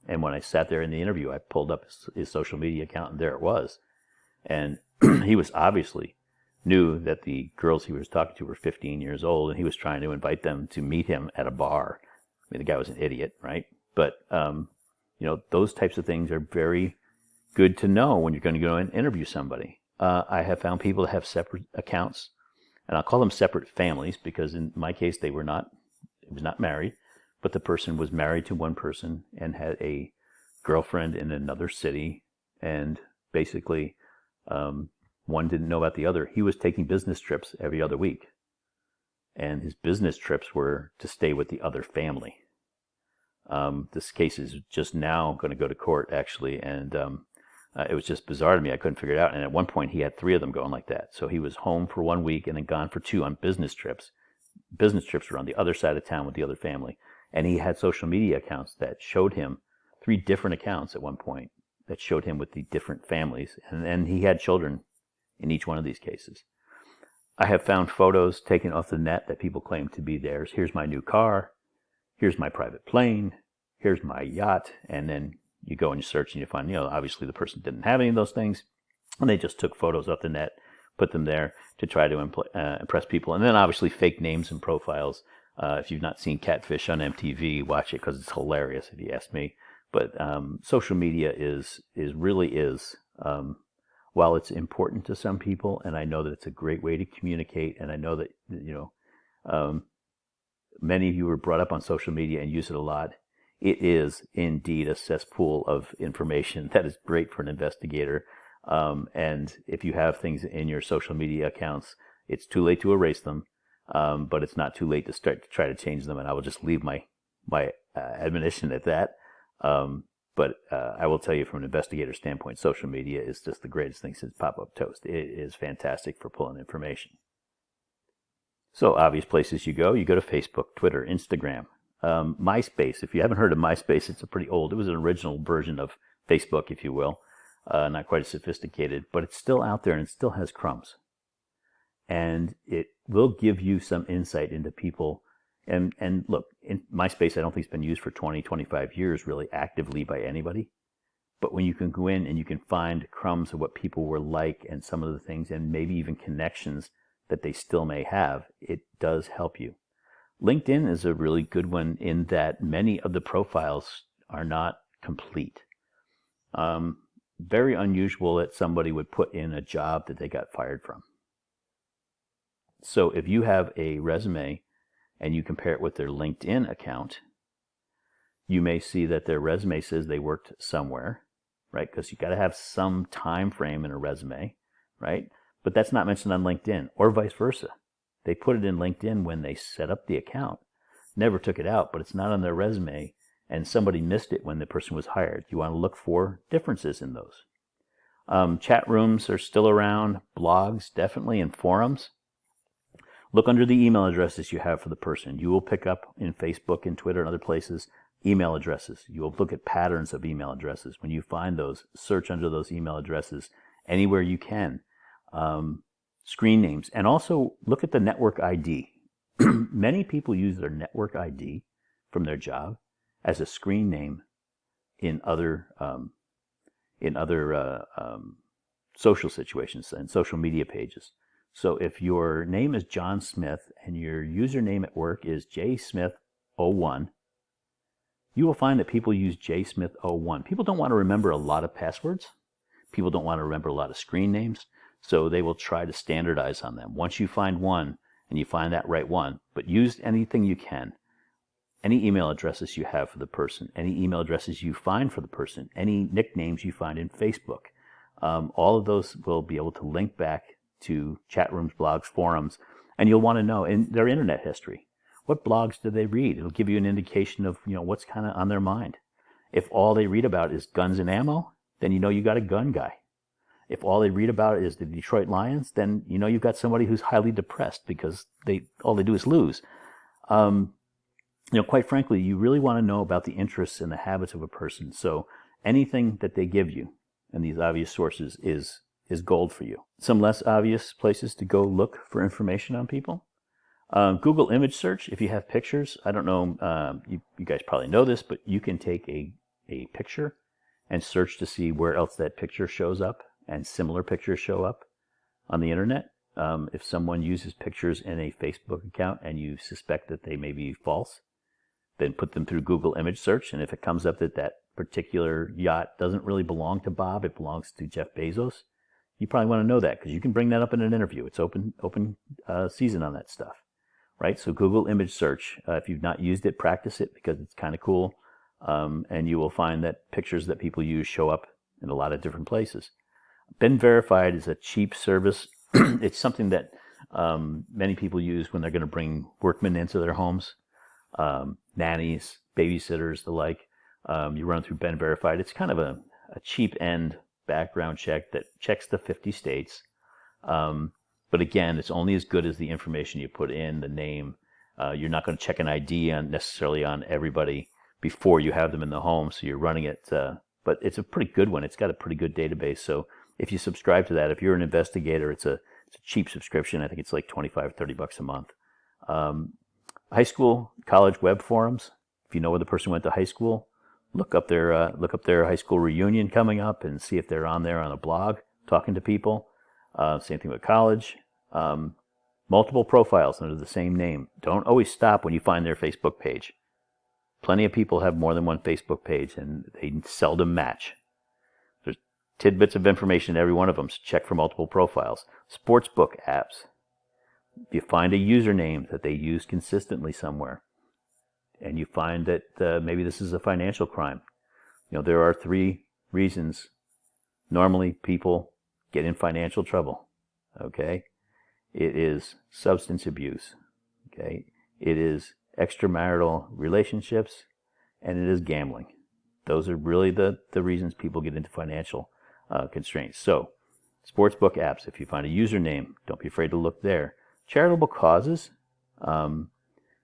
And when I sat there in the interview, I pulled up his social media account, and there it was. And he was obviously knew that the girls he was talking to were 15 years old, and he was trying to invite them to meet him at a bar. I mean, the guy was an idiot, right? But those types of things are very good to know when you're going to go and interview somebody. I have found people that have separate accounts, and I'll call them separate families, because in my case, it was not married, but the person was married to one person and had a girlfriend in another city, and basically one didn't know about the other. He was taking business trips every other week, and his business trips were to stay with the other family. This case is just now going to go to court, actually, and it was just bizarre to me. I couldn't figure it out. And at one point, he had 3 of them going like that. So he was home for 1 week and then gone for 2 on business trips. Business trips were on the other side of town with the other family. And he had social media accounts that showed him 3 different accounts at one point that showed him with the different families. And he had children in each one of these cases. I have found photos taken off the net that people claim to be theirs. Here's my new car. Here's my private plane. Here's my yacht. And then you go and you search and you find, obviously the person didn't have any of those things. And they just took photos off the net, put them there to try to impress people. And then obviously fake names and profiles. If you've not seen Catfish on MTV, watch it, because it's hilarious if you ask me. But social media really is, while it's important to some people, and I know that it's a great way to communicate, and I know that, many of you were brought up on social media and use it a lot. It is indeed a cesspool of information that is great for an investigator. And if you have things in your social media accounts, it's too late to erase them, but it's not too late to start to try to change them. And I will just leave my admonition at that. But I will tell you, from an investigator standpoint, social media is just the greatest thing since pop-up toast. It is fantastic for pulling information. So obvious places you go to Facebook, Twitter, Instagram, MySpace. If you haven't heard of MySpace, it's it was an original version of Facebook, if you will. Not quite as sophisticated, but it's still out there and it still has crumbs. And it will give you some insight into people. And look, in MySpace, I don't think it's been used for 20, 25 years really actively by anybody. But when you can go in and you can find crumbs of what people were like and some of the things, and maybe even connections that they still may have, it does help you. LinkedIn is a really good one in that many of the profiles are not complete. Very unusual that somebody would put in a job that they got fired from. So if you have a resume and you compare it with their LinkedIn account, you may see that their resume says they worked somewhere, right? Because you got to have some time frame in a resume, right? But that's not mentioned on LinkedIn, or vice versa. They put it in LinkedIn when they set up the account, never took it out, but it's not on their resume, and somebody missed it when the person was hired. You want to look for differences in those. Chat rooms are still around, blogs definitely, and forums. Look under the email addresses you have for the person. You will pick up in Facebook and Twitter and other places email addresses. You will look at patterns of email addresses. When you find those, search under those email addresses anywhere you can. Screen names. And also look at the network ID. Many people use their network ID from their job as a screen name in other social situations and social media pages. So if your name is John Smith and your username at work is jsmith01, you will find that people use jsmith01. People don't want to remember a lot of passwords. People don't want to remember a lot of screen names. So they will try to standardize on them. Once you find one and you find that right one, but use anything you can. Any email addresses you have for the person, any email addresses you find for the person, any nicknames you find in Facebook. All of those will be able to link back to chat rooms, blogs, forums, and you'll want to know in their internet history. What blogs do they read? It'll give you an indication of what's kind of on their mind. If all they read about is guns and ammo, then you got a gun guy. If all they read about is the Detroit Lions, then you've got somebody who's highly depressed because all they do is lose. Quite frankly, you really want to know about the interests and the habits of a person. So anything that they give you, and these obvious sources, is gold for you. Some less obvious places to go look for information on people. Google image search, if you have pictures. I don't know, you guys probably know this, but you can take a picture and search to see where else that picture shows up, and similar pictures show up on the internet. If someone uses pictures in a Facebook account and you suspect that they may be false, then put them through Google image search, and if it comes up that that particular yacht doesn't really belong to Bob, it belongs to Jeff Bezos, you probably want to know that because you can bring that up in an interview. It's open season on that stuff, right? So Google image search, if you've not used it, practice it because it's kind of cool, and you will find that pictures that people use show up in a lot of different places. Ben Verified is a cheap service. It's something that many people use when they're going to bring workmen into their homes, nannies, babysitters, the like. You run through Ben Verified. It's kind of a cheap end background check that checks the 50 states. But again, it's only as good as the information you put in, the name. You're not going to check an ID necessarily on everybody before you have them in the home, so you're running it. But it's a pretty good one. It's got a pretty good database. So if you subscribe to that, if you're an investigator, it's a cheap subscription. I think it's like $25, $30 a month. High school, college web forums. If you know where the person went to high school, look up their high school reunion coming up and see if they're on there on a blog talking to people. Same thing with college. Multiple profiles under the same name. Don't always stop when you find their Facebook page. Plenty of people have more than one Facebook page and they seldom match. There's tidbits of information in every one of them, so check for multiple profiles. Sportsbook apps. If you find a username that they use consistently somewhere, and you find that maybe this is a financial crime, there are 3 reasons normally people get in financial trouble. Okay, it is substance abuse. Okay, it is extramarital relationships, and it is gambling. Those are really the reasons people get into financial constraints. So, sportsbook apps. If you find a username, don't be afraid to look there. Charitable causes.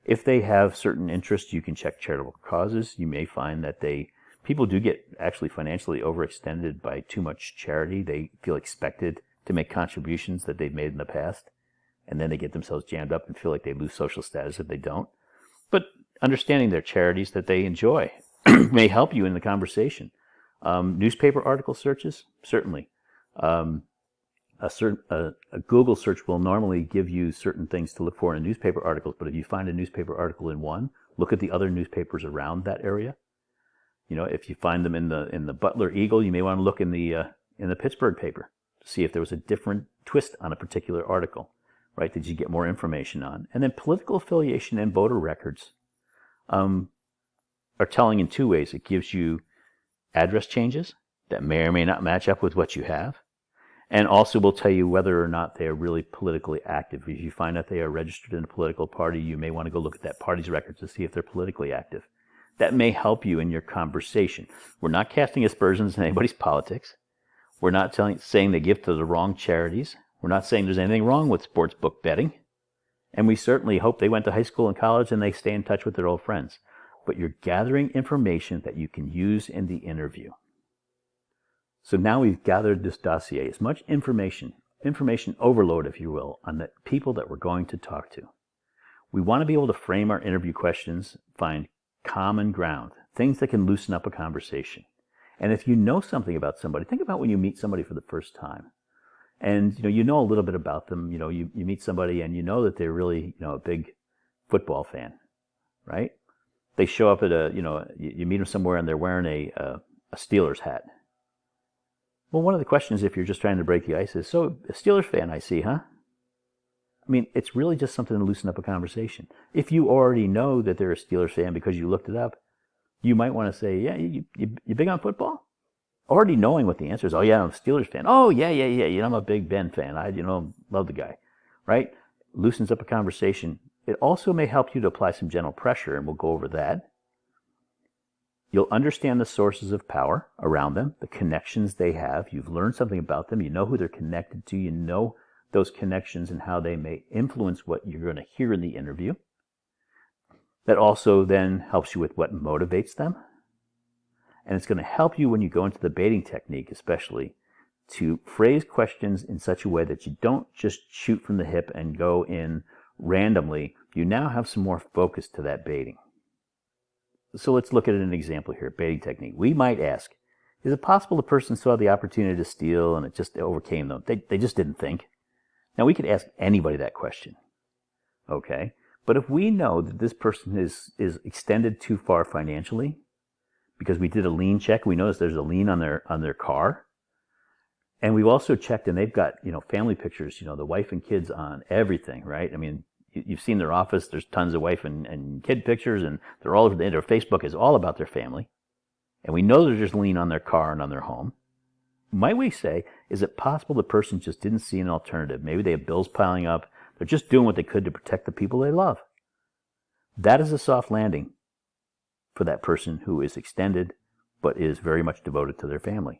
If they have certain interests, you can check charitable causes. You may find that people do get actually financially overextended by too much charity. They feel expected to make contributions that they've made in the past, and then they get themselves jammed up and feel like they lose social status if they don't. But understanding their charities that they enjoy may help you in the conversation. Newspaper article searches, certainly. A Google search will normally give you certain things to look for in newspaper articles, but if you find a newspaper article in one, look at the other newspapers around that area. If you find them in the Butler Eagle, you may want to look in the Pittsburgh paper to see if there was a different twist on a particular article, right? That you get more information on. And then political affiliation and voter records are telling in 2 ways. It gives you address changes that may or may not match up with what you have, and also will tell you whether or not they are really politically active. If you find that they are registered in a political party, you may want to go look at that party's records to see if they're politically active. That may help you in your conversation. We're not casting aspersions on anybody's politics. We're not saying they give to the wrong charities. We're not saying there's anything wrong with sports book betting. And we certainly hope they went to high school and college and they stay in touch with their old friends. But you're gathering information that you can use in the interview. So now we've gathered this dossier, as much information overload, if you will, on the people that we're going to talk to. We want to be able to frame our interview questions, find common ground, things that can loosen up a conversation. And if you know something about somebody, think about when you meet somebody for the first time. And you know a little bit about them. You meet somebody and you know that they're really a big football fan, right? They show up at you meet them somewhere and they're wearing a Steelers hat. Well, one of the questions, if you're just trying to break the ice, is, so a Steelers fan, I see, huh? I mean, it's really just something to loosen up a conversation. If you already know that they're a Steelers fan because you looked it up, you might want to say, yeah, you big on football? Already knowing what the answer is. Oh, yeah, I'm a Steelers fan. Oh, yeah. I'm a big Ben fan. I love the guy, right? Loosens up a conversation. It also may help you to apply some gentle pressure, and we'll go over that. You'll understand the sources of power around them, the connections they have. You've learned something about them. You know who they're connected to. You know those connections and how they may influence what you're going to hear in the interview. That also then helps you with what motivates them. And it's going to help you when you go into the baiting technique, especially, to phrase questions in such a way that you don't just shoot from the hip and go in randomly. You now have some more focus to that baiting. So let's look at an example here, baiting technique. We might ask, is it possible the person saw the opportunity to steal and it just overcame them? They just didn't think. Now, we could ask anybody that question, okay? But if we know that this person is extended too far financially, because we did a lien check, we noticed there's a lien on their car, and we've also checked, and they've got family pictures, the wife and kids on everything, right? I mean, you've seen their office. There's tons of wife and kid pictures, and they're all over their Facebook is all about their family, and we know there's just lien on their car and on their home. Might we say, is it possible the person just didn't see an alternative? Maybe they have bills piling up. They're just doing what they could to protect the people they love. That is a soft landing for that person who is extended but is very much devoted to their family.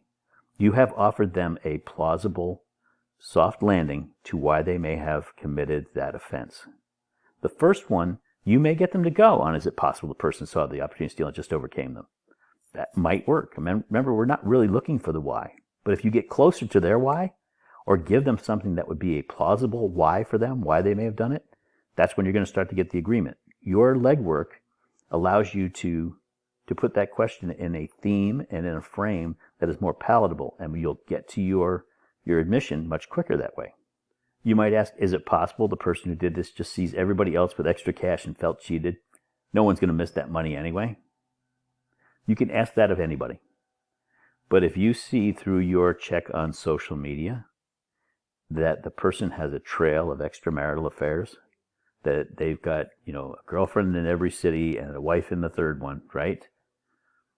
You have offered them a plausible soft landing to why they may have committed that offense. The first one, you may get them to go on, is it possible the person saw the opportunity to steal and just overcame them? That might work. Remember, we're not really looking for the why. But if you get closer to their why, or give them something that would be a plausible why for them, why they may have done it, that's when you're going to start to get the agreement. Your legwork allows you to put that question in a theme and in a frame that is more palatable, and you'll get to your admission much quicker that way. You might ask, is it possible the person who did this just sees everybody else with extra cash and felt cheated? No one's going to miss that money anyway. You can ask that of anybody. But if you see through your check on social media that the person has a trail of extramarital affairs, that they've got, a girlfriend in every city and a wife in the third one, right?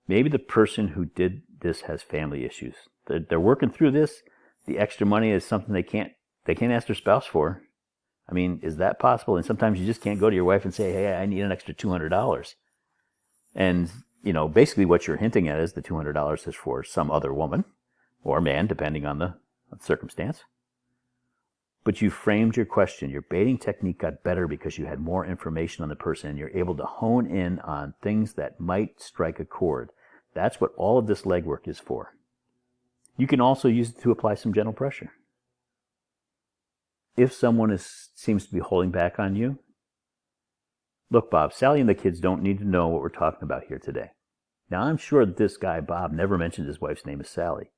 Maybe the person who did this has family issues. They're working through this. The extra money is something they can't ask their spouse for. I mean, is that possible? And sometimes you just can't go to your wife and say, hey, I need an extra $200. And, basically what you're hinting at is the $200 is for some other woman or man, depending on the circumstance. But you framed your question. Your baiting technique got better because you had more information on the person and you're able to hone in on things that might strike a chord. That's what all of this legwork is for. You can also use it to apply some gentle pressure. If someone seems to be holding back on you, look, Bob, Sally and the kids don't need to know what we're talking about here today. Now, I'm sure that this guy, Bob, never mentioned his wife's name is Sally,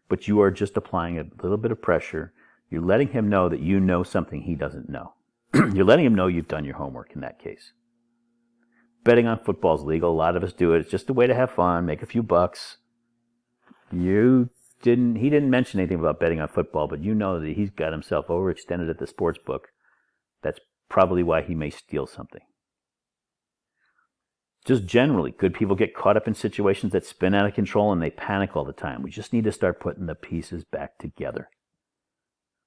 but you are just applying a little bit of pressure. You're letting him know that you know something he doesn't know. You're letting him know you've done your homework in that case. Betting on football is legal. A lot of us do it. It's just a way to have fun, make a few bucks. He didn't mention anything about betting on football, but you know that he's got himself overextended at the sports book. That's probably why he may steal something. Just generally, good people get caught up in situations that spin out of control and they panic all the time. We just need to start putting the pieces back together,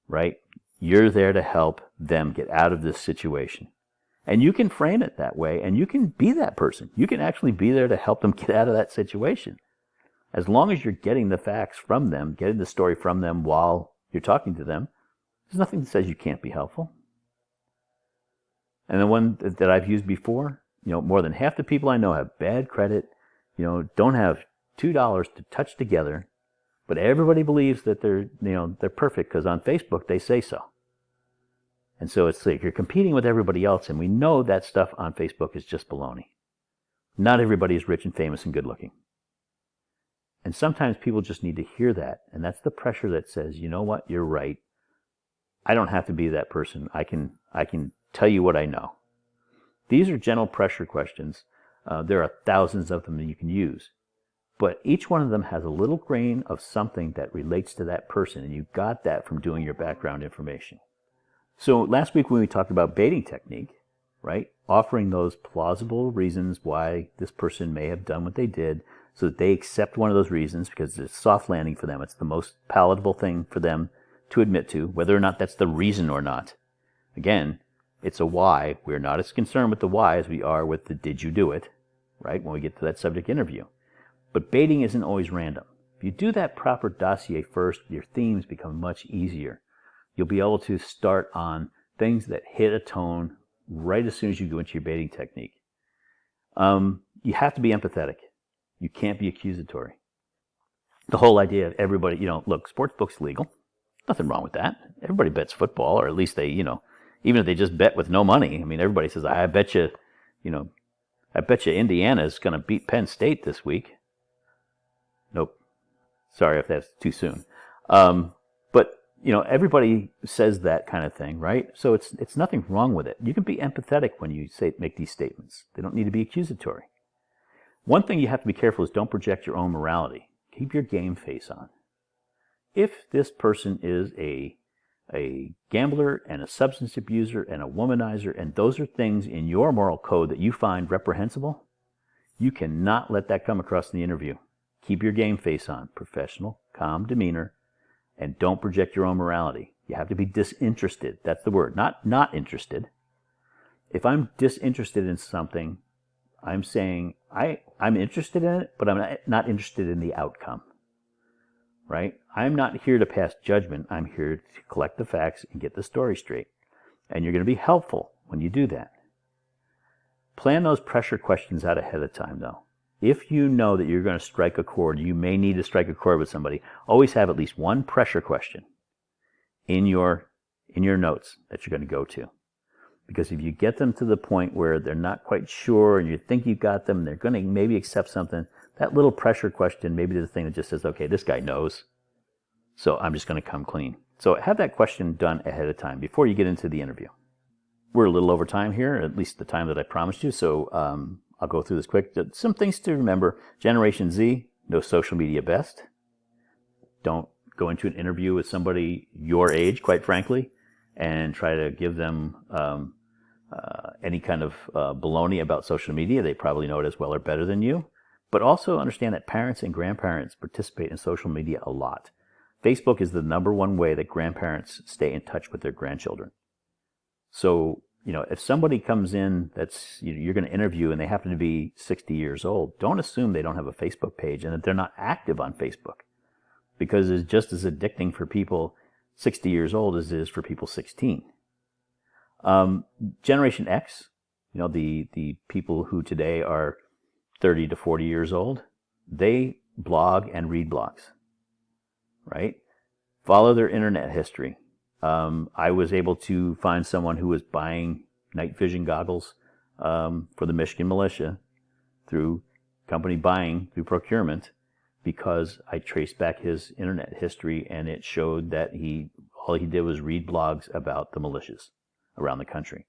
right? You're there to help them get out of this situation. And you can frame it that way, and you can be that person. You can actually be there to help them get out of that situation. As long as you're getting the facts from them, getting the story from them while you're talking to them, there's nothing that says you can't be helpful. And the one that I've used before, more than half the people I know have bad credit, don't have $2 to touch together, but everybody believes that they're perfect because on Facebook they say so. And so it's like you're competing with everybody else, and we know that stuff on Facebook is just baloney. Not everybody is rich and famous and good looking. And sometimes people just need to hear that, and that's the pressure that says, you know what, you're right. I don't have to be that person. I can tell you what I know. These are gentle pressure questions. There are thousands of them that you can use. But each one of them has a little grain of something that relates to that person, and you got that from doing your background information. So last week when we talked about baiting technique, right, offering those plausible reasons why this person may have done what they did so that they accept one of those reasons because it's a soft landing for them. It's the most palatable thing for them to admit to, whether or not that's the reason or not. Again, it's a why. We're not as concerned with the why as we are with the did you do it, right, when we get to that subject interview. But baiting isn't always random. If you do that proper dossier first, your themes become much easier. You'll be able to start on things that hit a tone right as soon as you go into your baiting technique. You have to be empathetic. You can't be accusatory. The whole idea of everybody, look, sportsbook's legal. Nothing wrong with that. Everybody bets football, or at least they, even if they just bet with no money. I mean, everybody says, I bet you Indiana is going to beat Penn State this week. Nope. Sorry if that's too soon. But everybody says that kind of thing, right? So it's nothing wrong with it. You can be empathetic when you make these statements. They don't need to be accusatory. One thing you have to be careful is don't project your own morality. Keep your game face on. If this person is a gambler and a substance abuser and a womanizer, and those are things in your moral code that you find reprehensible, you cannot let that come across in the interview. Keep your game face on, professional, calm demeanor, and don't project your own morality. You have to be disinterested. That's the word, not interested. If I'm disinterested in something, I'm saying I'm interested in it, but I'm not interested in the outcome. Right? I'm not here to pass judgment. I'm here to collect the facts and get the story straight. And you're going to be helpful when you do that. Plan those pressure questions out ahead of time, though. If you know that you're going to strike a chord, you may need to strike a chord with somebody, always have at least one pressure question in your notes that you're going to go to. Because if you get them to the point where they're not quite sure and you think you got them, and they're going to maybe accept something, that little pressure question may be the thing that just says, okay, this guy knows, so I'm just going to come clean. So have that question done ahead of time before you get into the interview. We're a little over time here, at least the time that I promised you, so I'll go through this quick. Some things to remember. Generation Z, no social media best. Don't go into an interview with somebody your age, quite frankly, and try to give them any kind of baloney about social media. They probably know it as well or better than you. But also understand that parents and grandparents participate in social media a lot. Facebook is the number one way that grandparents stay in touch with their grandchildren. So, if somebody comes in that's you're going to interview and they happen to be 60 years old, don't assume they don't have a Facebook page and that they're not active on Facebook, because it's just as addicting for people 60 years old as it is for people 16. Generation X, the people who today are 30 to 40 years old, they blog and read blogs, right? Follow their internet history. I was able to find someone who was buying night vision goggles for the Michigan militia through company buying, through procurement, because I traced back his internet history and it showed that all he did was read blogs about the militias around the country.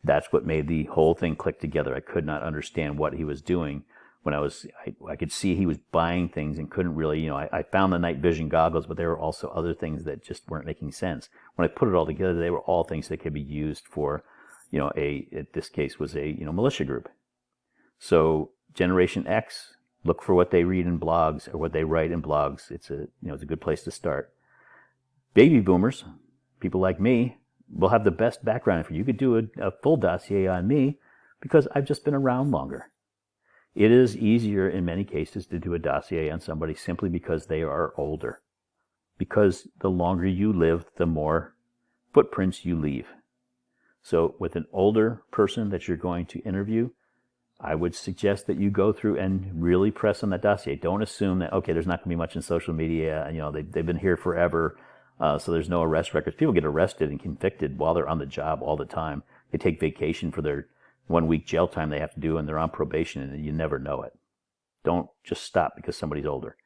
That's what made the whole thing click together. I could not understand what he was doing when I could see he was buying things and couldn't really, I found the night vision goggles, but there were also other things that just weren't making sense. When I put it all together, they were all things that could be used for, this case was a, militia group. So Generation X, look for what they read in blogs or what they write in blogs. It's a good place to start. Baby boomers, people like me, will have the best background. If you could do a full dossier on me, because I've just been around longer. It is easier in many cases to do a dossier on somebody simply because they are older. Because the longer you live, the more footprints you leave. So with an older person that you're going to interview, I would suggest that you go through and really press on that dossier. Don't assume that, okay, there's not going to be much in social media, and they've been here forever, so there's no arrest records. People get arrested and convicted while they're on the job all the time. They take vacation for their 1 week jail time they have to do, and they're on probation, and you never know it. Don't just stop because somebody's older.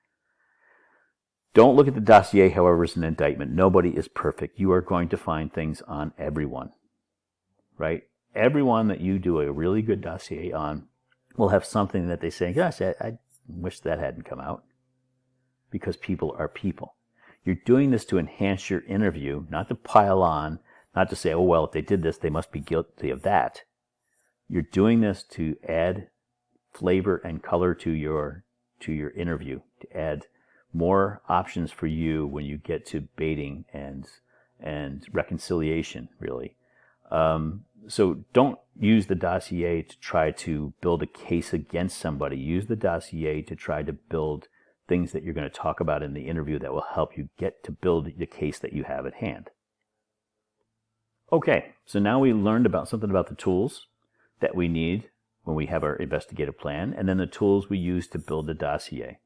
Don't look at the dossier, however, as an indictment. Nobody is perfect. You are going to find things on everyone, right? Everyone that you do a really good dossier on will have something that they say, gosh, I wish that hadn't come out. Because people are people. You're doing this to enhance your interview, not to pile on, not to say, oh, well, if they did this, they must be guilty of that. You're doing this to add flavor and color to your interview, to add more options for you when you get to baiting and reconciliation, really. So don't use the dossier to try to build a case against somebody. Use the dossier to try to build things that you're going to talk about in the interview that will help you get to build the case that you have at hand. Okay, so now we learned about something about the tools that we need when we have our investigative plan, and then the tools we use to build a dossier.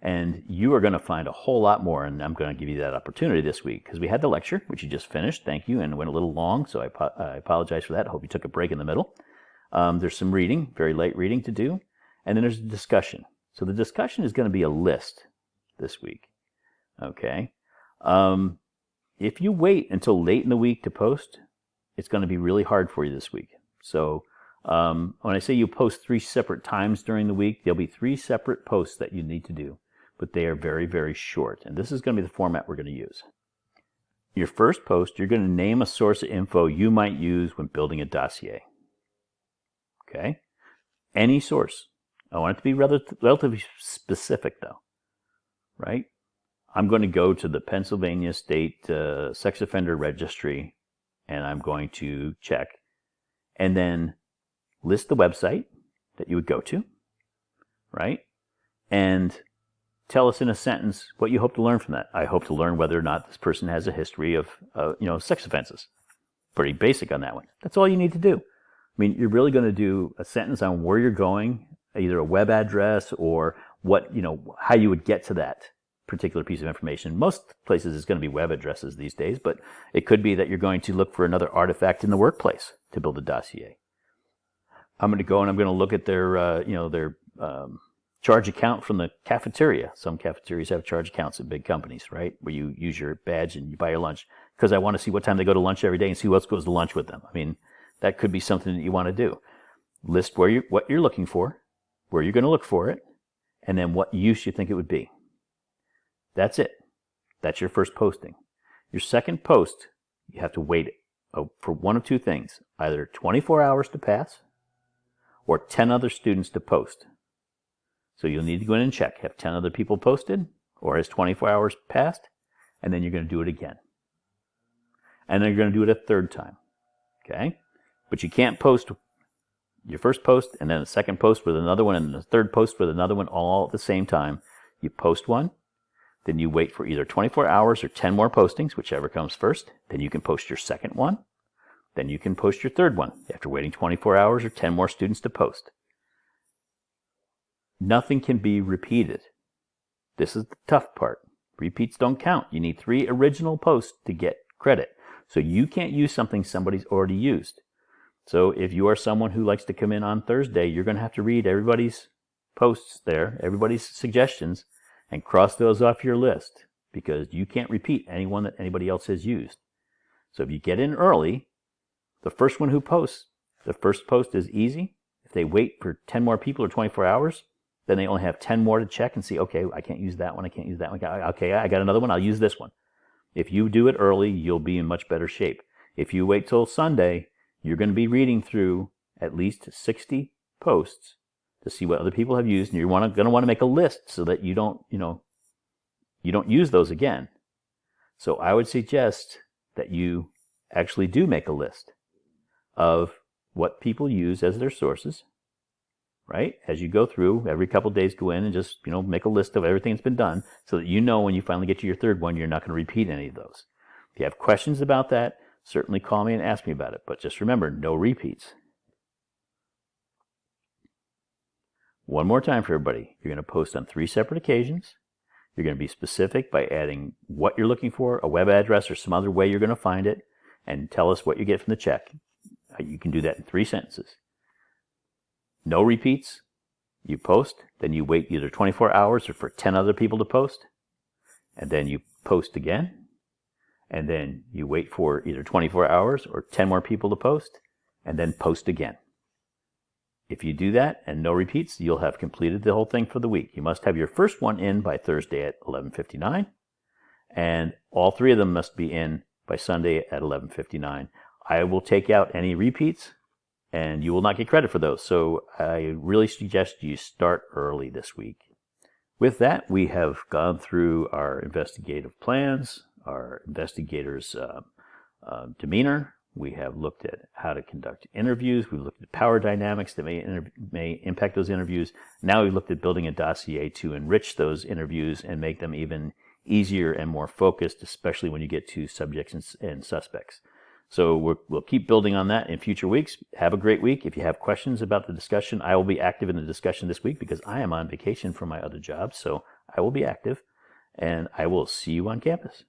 And you are going to find a whole lot more, and I'm going to give you that opportunity this week, because we had the lecture, which you just finished, thank you, and went a little long, so I apologize for that. I hope you took a break in the middle. There's some reading, very light reading to do, and then there's a discussion. So the discussion is going to be a list this week, okay? If you wait until late in the week to post, it's going to be really hard for you this week. So when I say you post 3 separate times during the week, there'll be 3 separate posts that you need to do, but they are very, very short. And this is going to be the format we're going to use. Your first post, you're going to name a source of info you might use when building a dossier. Okay? Any source. I want it to be relatively specific, though. Right? I'm going to go to the Pennsylvania State Sex Offender Registry, and I'm going to check. And then list the website that you would go to, right? And tell us in a sentence what you hope to learn from that. I hope to learn whether or not this person has a history of, sex offenses. Pretty basic on that one. That's all you need to do. I mean, you're really going to do a sentence on where you're going, either a web address or how you would get to that particular piece of information. Most places it's going to be web addresses these days, but it could be that you're going to look for another artifact in the workplace to build a dossier. I'm going to go and I'm going to look at their charge account from the cafeteria. Some cafeterias have charge accounts at big companies, right? Where you use your badge and you buy your lunch. Because I want to see what time they go to lunch every day and see who else goes to lunch with them. I mean, that could be something that you want to do. List what you're looking for, where you're going to look for it, and then what use you think it would be. That's it. That's your first posting. Your second post, you have to wait for one of two things. Either 24 hours to pass or 10 other students to post. So you'll need to go in and check. Have 10 other people posted, or has 24 hours passed? And then you're going to do it again. And then you're going to do it a third time. Okay? But you can't post your first post and then a second post with another one and the third post with another one all at the same time. You post one, then you wait for either 24 hours or 10 more postings, whichever comes first. Then you can post your second one. Then you can post your third one after waiting 24 hours or 10 more students to post. Nothing can be repeated. This is the tough part. Repeats don't count. You need 3 original posts to get credit. So you can't use something somebody's already used. So if you are someone who likes to come in on Thursday, you're going to have to read everybody's posts there, everybody's suggestions, and cross those off your list because you can't repeat anyone that anybody else has used. So if you get in early, the first one who posts, the first post is easy. If they wait for 10 more people or 24 hours, then they only have 10 more to check and see, okay, I can't use that one, I can't use that one. Okay, I got another one, I'll use this one. If you do it early, you'll be in much better shape. If you wait till Sunday, you're going to be reading through at least 60 posts to see what other people have used, and you're going to want to make a list so that you don't use those again. So I would suggest that you actually do make a list of what people use as their sources, right? As you go through, every couple of days go in and just, make a list of everything that's been done so that when you finally get to your third one, you're not going to repeat any of those. If you have questions about that, certainly call me and ask me about it. But just remember, no repeats. One more time for everybody. You're going to post on 3 separate occasions. You're going to be specific by adding what you're looking for, a web address or some other way you're going to find it, and tell us what you get from the check. You can do that in 3 sentences. No repeats. You post, then you wait either 24 hours or for 10 other people to post, and then you post again, and then you wait for either 24 hours or 10 more people to post, and then post again. If you do that and no repeats, you'll have completed the whole thing for the week. You must have your first one in by Thursday at 11:59, and all 3 of them must be in by Sunday at 11:59. I will take out any repeats, and you will not get credit for those. So I really suggest you start early this week. With that, we have gone through our investigative plans, our investigators' demeanor. We have looked at how to conduct interviews. We've looked at power dynamics that may impact those interviews. Now we've looked at building a dossier to enrich those interviews and make them even easier and more focused, especially when you get to subjects and suspects. So we'll keep building on that in future weeks. Have a great week. If you have questions about the discussion, I will be active in the discussion this week because I am on vacation from my other job. So I will be active, and I will see you on campus.